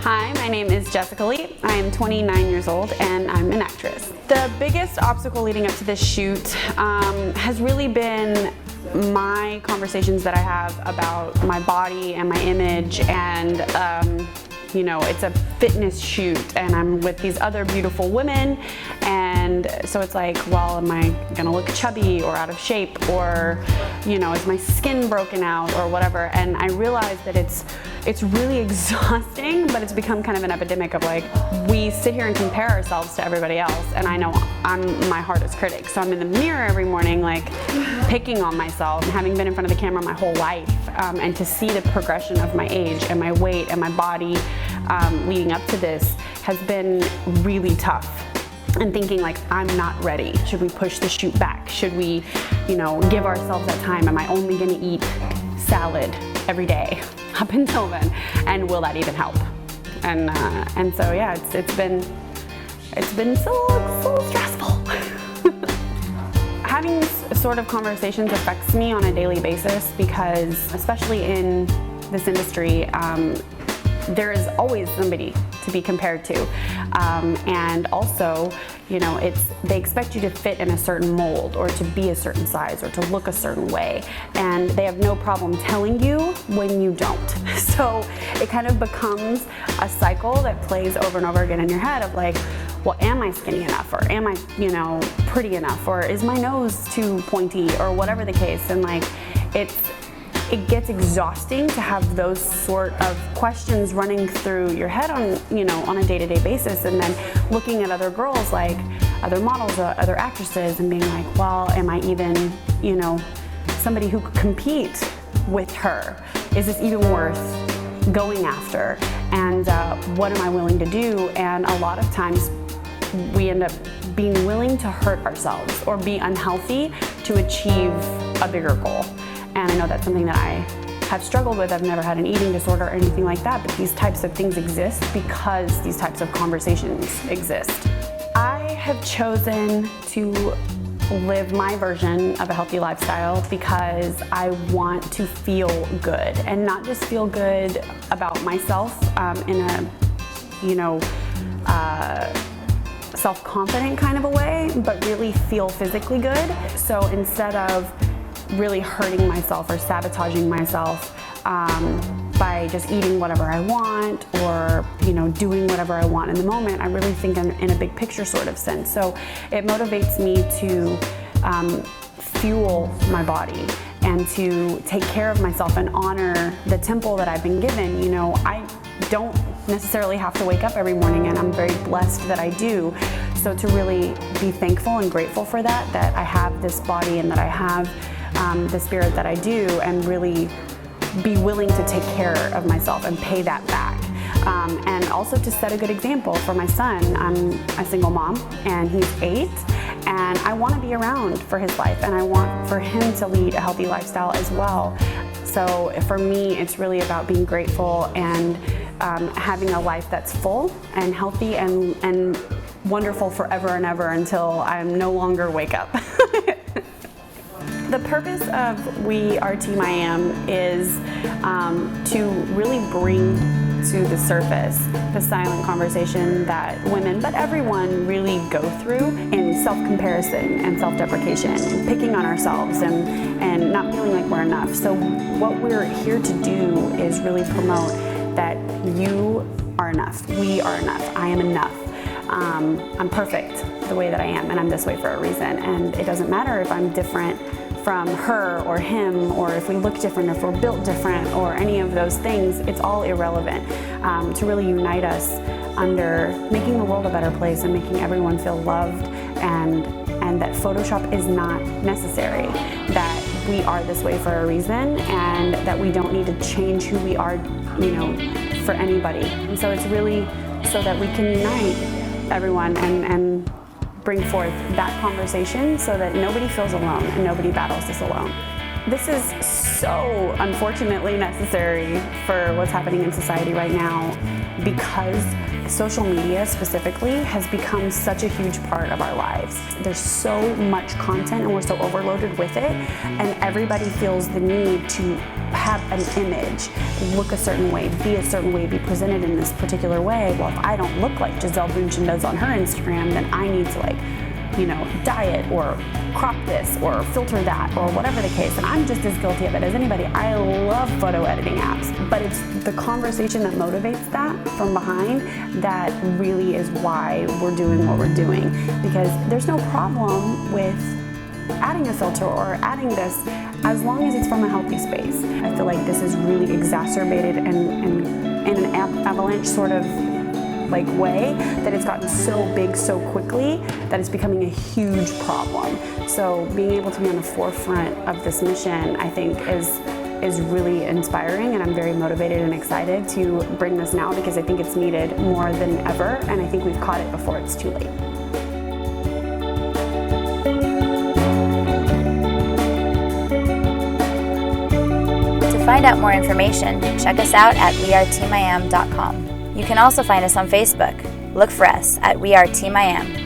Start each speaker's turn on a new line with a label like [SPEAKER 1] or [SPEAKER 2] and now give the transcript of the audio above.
[SPEAKER 1] Hi, my name is Jessica Lee. I am 29 years old and I'm an actress. The biggest obstacle leading up to this shoot has really been my conversations that I have about my body and my image, and you know, it's a fitness shoot and I'm with these other beautiful women, and so it's like, well, am I gonna look chubby or out of shape, or, you know, is my skin broken out or whatever? And I realized that it's really exhausting, but it's become kind of an epidemic of like, we sit here and compare ourselves to everybody else, and I know I'm my hardest critic. So I'm in the mirror every morning like picking on myself, and having been in front of the camera my whole life, and to see the progression of my age and my weight and my body leading up to this has been really tough. And thinking like, I'm not ready. Should we push the shoot back? Should we, you know, give ourselves that time? Am I only gonna eat salad every day up until then? And will that even help? And so yeah, it's been so stressful. Having these sort of conversations affects me on a daily basis because, especially in this industry, there is always somebody to be compared to, and also, you know, they expect you to fit in a certain mold or to be a certain size or to look a certain way, and they have no problem telling you when you don't. So it kind of becomes a cycle that plays over and over again in your head of like, well, am I skinny enough, or am I, you know, pretty enough, or is my nose too pointy, or whatever the case. And like, it gets exhausting to have those sort of questions running through your head on, you know, on a day-to-day basis, and then looking at other girls, like other models, other actresses, and being like, well, am I even, you know, somebody who could compete with her? Is this even worth going after? And what am I willing to do? And a lot of times we end up being willing to hurt ourselves or be unhealthy to achieve a bigger goal. And I know that's something that I have struggled with. I've never had an eating disorder or anything like that, but these types of things exist because these types of conversations exist. I have chosen to live my version of a healthy lifestyle because I want to feel good, and not just feel good about myself in a, you know, self-confident kind of a way, but really feel physically good. So instead of really hurting myself or sabotaging myself by just eating whatever I want, or, you know, doing whatever I want in the moment, I really think in a big picture sort of sense. So it motivates me to fuel my body and to take care of myself and honor the temple that I've been given. You know, I don't necessarily have to wake up every morning, and I'm very blessed that I do. So to really be thankful and grateful for that I have this body and that I have the spirit that I do, and really be willing to take care of myself and pay that back. And also to set a good example for my son. I'm a single mom and he's 8, and I want to be around for his life, and I want for him to lead a healthy lifestyle as well. So for me, it's really about being grateful and having a life that's full and healthy and wonderful forever and ever until I'm no longer wake up. The purpose of We Are Team I Am is to really bring to the surface the silent conversation that women, but everyone, really go through in self-comparison and self-deprecation, and picking on ourselves and not feeling like we're enough. So what we're here to do is really promote that you are enough, we are enough, I am enough. I'm perfect the way that I am, and I'm this way for a reason. And it doesn't matter if I'm different from her or him, or if we look different, or if we're built different, or any of those things. It's all irrelevant. To really unite us under making the world a better place and making everyone feel loved, and that Photoshop is not necessary, that we are this way for a reason, and that we don't need to change who we are, you know, for anybody. And so it's really so that we can unite everyone and bring forth that conversation so that nobody feels alone and nobody battles this alone. This is so unfortunately necessary for what's happening in society right now, because social media specifically has become such a huge part of our lives. There's so much content and we're so overloaded with it, and everybody feels the need to have have an image, look a certain way, be a certain way, be presented in this particular way. Well, if I don't look like Gisele Bündchen does on her Instagram, then I need to diet or crop this or filter that or whatever the case. And I'm just as guilty of it as anybody. I love photo editing apps, but it's the conversation that motivates that from behind that really is why we're doing what we're doing. Because there's no problem with adding a filter or adding this as long as it's from a healthy space. I feel like this is really exacerbated and in an avalanche sort of way that it's gotten so big so quickly that it's becoming a huge problem. So being able to be on the forefront of this mission, I think, is really inspiring, and I'm very motivated and excited to bring this now because I think it's needed more than ever, and I think we've caught it before it's too late.
[SPEAKER 2] To find out more information, check us out at weareteamiam.com. You can also find us on Facebook. Look for us at We Are Team I Am.